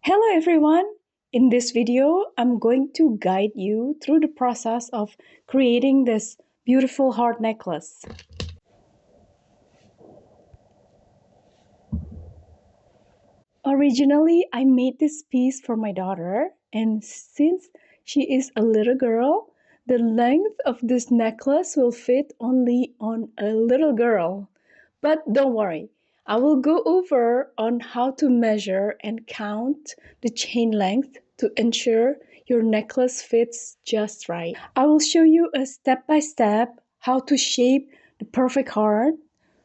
Hello everyone! In this video, I'm going to guide you through the process of creating this beautiful heart necklace. Originally, I made this piece for my daughter, and since she is a little girl, the length of this necklace will fit only on a little girl. But don't worry, I will go over on how to measure and count the chain length to ensure your necklace fits just right. I will show you a step-by-step how to shape the perfect heart,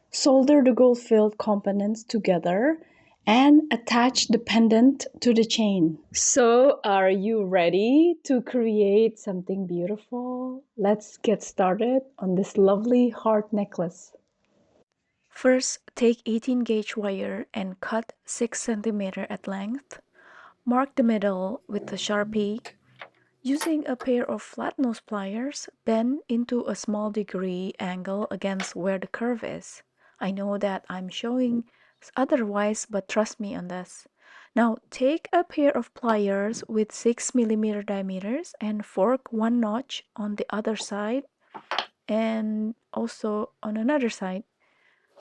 solder the gold-filled components together, and attach the pendant to the chain. So, are you ready to create something beautiful? Let's get started on this lovely heart necklace. First, take 18 gauge wire and cut 6 cm at length. Mark the middle with a Sharpie. Using a pair of flat nose pliers, bend into a small degree angle against where the curve is. I know that I'm showing otherwise, but trust me on this. Now take a pair of pliers with 6 mm diameters and fork one notch on the other side and also on another side.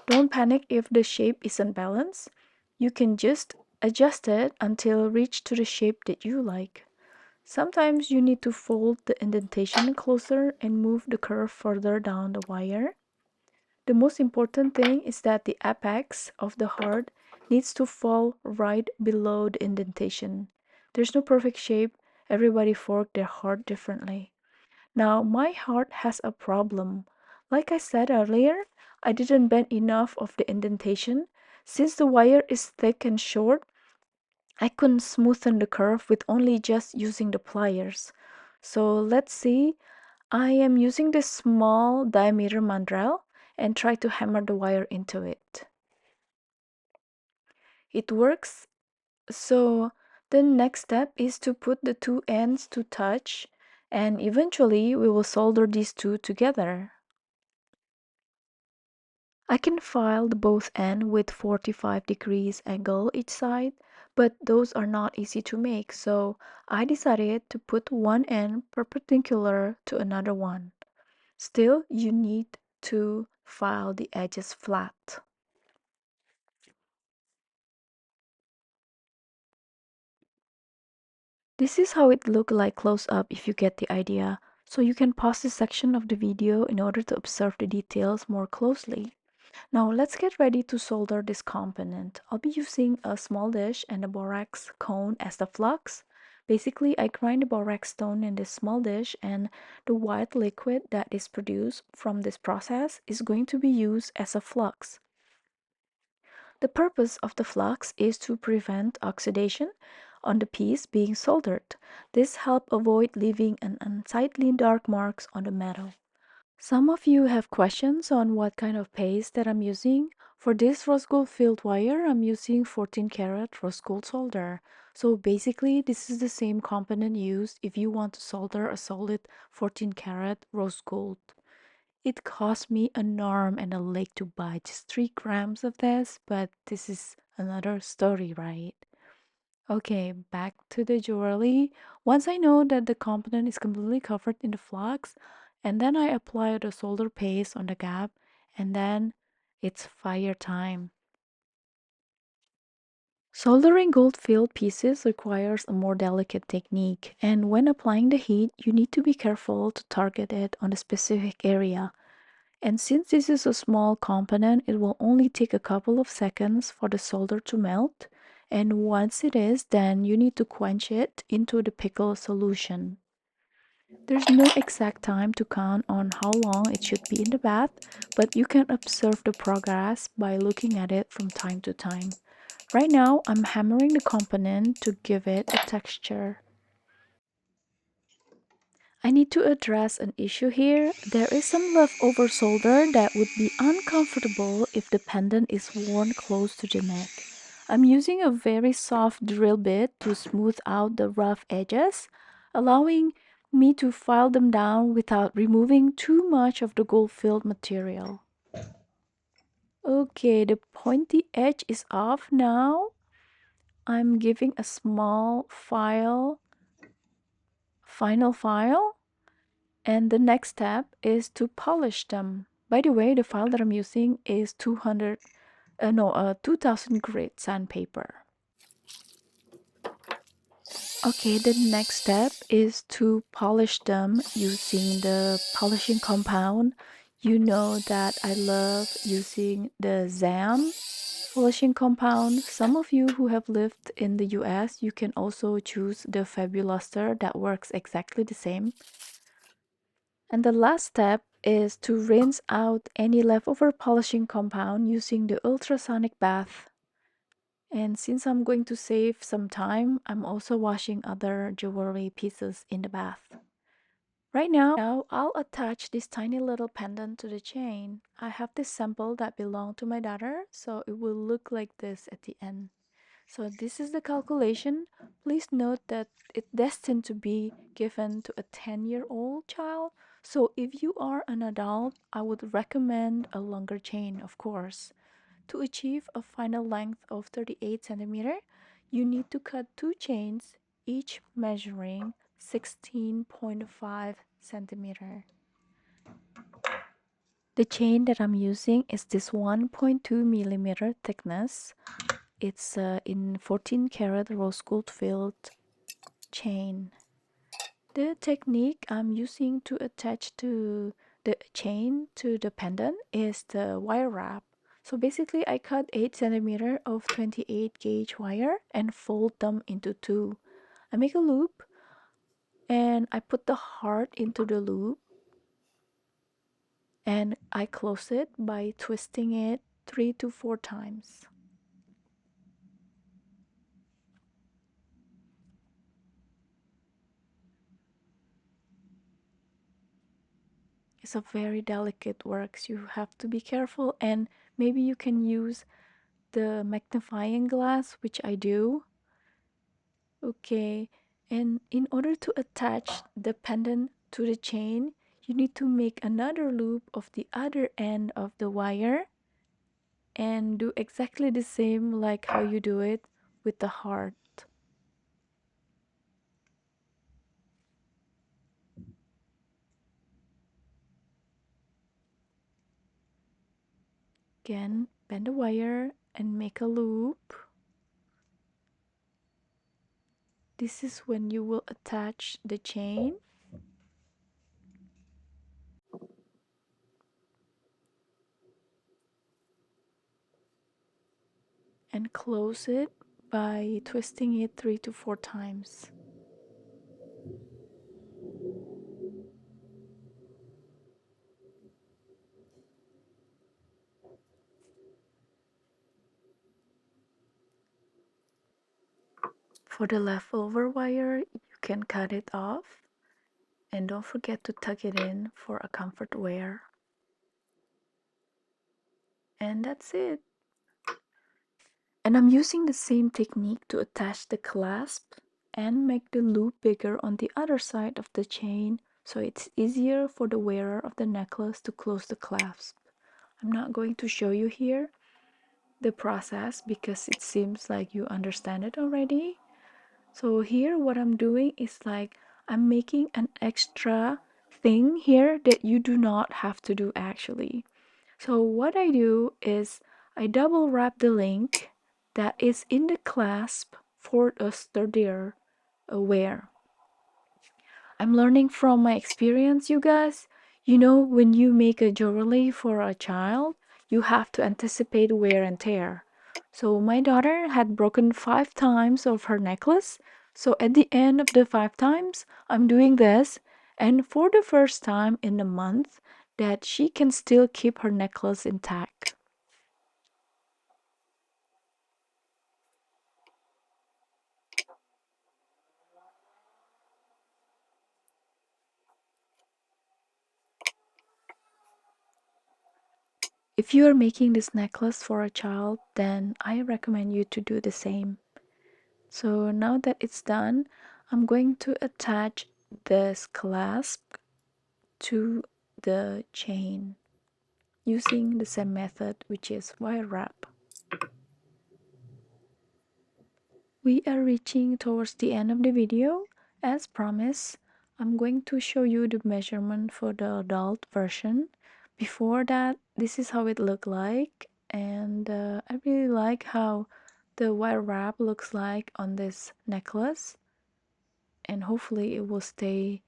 Don't panic if the shape isn't balanced. You can just adjust it until reach to the shape that you like. Sometimes you need to fold the indentation closer and move the curve further down the wire. The most important thing is that the apex of the heart needs to fall right below the indentation. There's no perfect shape. Everybody forked their heart differently. Now, my heart has a problem. Like I said earlier, I didn't bend enough of the indentation. Since the wire is thick and short, I couldn't smoothen the curve with only just using the pliers. So let's see. I am using this small diameter mandrel and try to hammer the wire into it. It works. So the next step is to put the two ends to touch, and eventually we will solder these two together. I can file the both ends with 45 degrees angle each side, but those are not easy to make, so I decided to put one end perpendicular to another one. Still, you need to file the edges flat. This is how it looked like close up if you get the idea, so you can pause this section of the video in order to observe the details more closely. Now let's get ready to solder this component. I'll be using a small dish and a borax cone as the flux. Basically, I grind the borax stone in this small dish, and the white liquid that is produced from this process is going to be used as a flux. The purpose of the flux is to prevent oxidation on the piece being soldered. This helps avoid leaving an unsightly dark marks on the metal. Some of you have questions on what kind of paste that I'm using. For this rose gold filled wire, I'm using 14 karat rose gold solder. So basically, this is the same component used if you want to solder a solid 14 karat rose gold. It cost me an arm and a leg to buy just 3 grams of this, but this is another story, right? Okay, back to the jewelry. Once I know that the component is completely covered in the flux, and then I apply the solder paste on the gap, and then it's fire time. Soldering gold-filled pieces requires a more delicate technique, and when applying the heat, you need to be careful to target it on a specific area. And since this is a small component, it will only take a couple of seconds for the solder to melt. And once it is, then you need to quench it into the pickle solution. There's no exact time to count on how long it should be in the bath, but you can observe the progress by looking at it from time to time. Right now, I'm hammering the component to give it a texture. I need to address an issue here. There is some leftover solder that would be uncomfortable if the pendant is worn close to the neck. I'm using a very soft drill bit to smooth out the rough edges, allowing me to file them down without removing too much of the gold-filled material. Okay, the pointy edge is off now. I'm giving a final file, and the next step is to polish them. By the way, the file that I'm using is 2000 grit sandpaper. Okay, the next step is to polish them using the polishing compound. You know that I love using the ZAM polishing compound. Some of you who have lived in the US, you can also choose the Fabuluster that works exactly the same. And the last step is to rinse out any leftover polishing compound using the ultrasonic bath. And since I'm going to save some time, I'm also washing other jewelry pieces in the bath. Right now, I'll attach this tiny little pendant to the chain. I have this sample that belonged to my daughter, so it will look like this at the end. So this is the calculation. Please note that it's destined to be given to a 10-year-old child. So if you are an adult, I would recommend a longer chain, of course. To achieve a final length of 38 centimeter, you need to cut two chains, each measuring 16.5 centimeter. The chain that I'm using is this 1.2 millimeter thickness. It's in 14 karat rose gold filled chain. The technique I'm using to attach to the chain to the pendant is the wire wrap. So basically I cut 8 centimeter of 28 gauge wire and fold them into two. I make a loop and I put the heart into the loop and I close it by twisting it 3 to 4 times. It's a very delicate work, so you have to be careful, and maybe you can use the magnifying glass, which I do. Okay, and in order to attach the pendant to the chain, you need to make another loop of the other end of the wire and do exactly the same like how you do it with the heart. Again, bend the wire and make a loop. This is when you will attach the chain. And close it by twisting it 3 to 4 times. For the leftover wire, you can cut it off and don't forget to tuck it in for a comfort wear. And that's it. And I'm using the same technique to attach the clasp and make the loop bigger on the other side of the chain so it's easier for the wearer of the necklace to close the clasp. I'm not going to show you here the process because it seems like you understand it already. So here what I'm doing is like I'm making an extra thing here that you do not have to do actually. So what I do is I double wrap the link that is in the clasp for a sturdier wear. I'm learning from my experience, you guys. You know, when you make a jewelry for a child, you have to anticipate wear and tear. So my daughter had broken 5 times of her necklace. So at the end of the 5 times, I'm doing this. And for the first time in a month, that she can still keep her necklace intact. If you are making this necklace for a child, then I recommend you to do the same. So now that it's done, I'm going to attach this clasp to the chain using the same method, which is wire wrap. We are reaching towards the end of the video. As promised, I'm going to show you the measurement for the adult version. Before that, this is how it looked like, and I really like how the wire wrap looks like on this necklace, and hopefully it will stay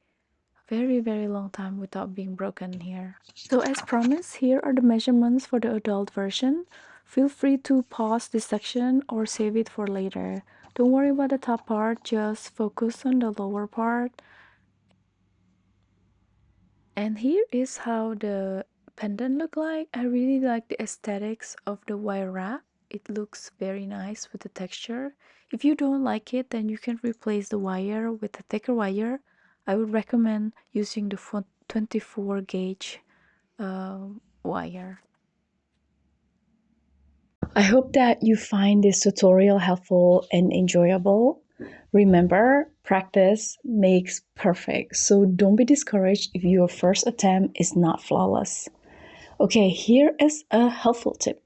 very long time without being broken here. So as promised, here are the measurements for the adult version. Feel free to pause this section or save it for later. Don't worry about the top part, just focus on the lower part. And here is how the pendant look like. I really like the aesthetics of the wire wrap. It looks very nice with the texture. If you don't like it, then you can replace the wire with a thicker wire. I would recommend using the 24 gauge wire. I hope that you find this tutorial helpful and enjoyable. Remember, practice makes perfect, so don't be discouraged if your first attempt is not flawless. Okay, here is a helpful tip.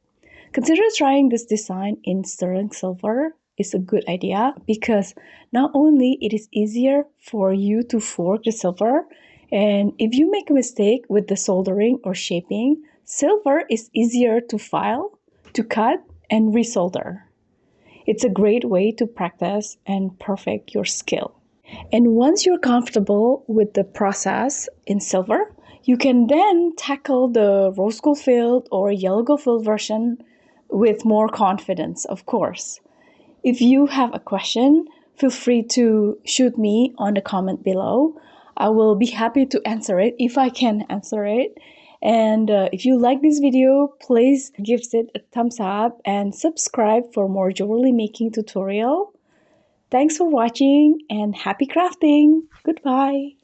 Consider trying this design in sterling silver is a good idea because not only it is easier for you to fork the silver, and if you make a mistake with the soldering or shaping, silver is easier to file, to cut, and resolder. It's a great way to practice and perfect your skill. And once you're comfortable with the process in silver, you can then tackle the rose gold filled or yellow gold filled version with more confidence, of course. If you have a question, feel free to shoot me on the comment below. I will be happy to answer it if I can answer it. And if you like this video, please give it a thumbs up and subscribe for more jewelry making tutorial. Thanks for watching and happy crafting. Goodbye.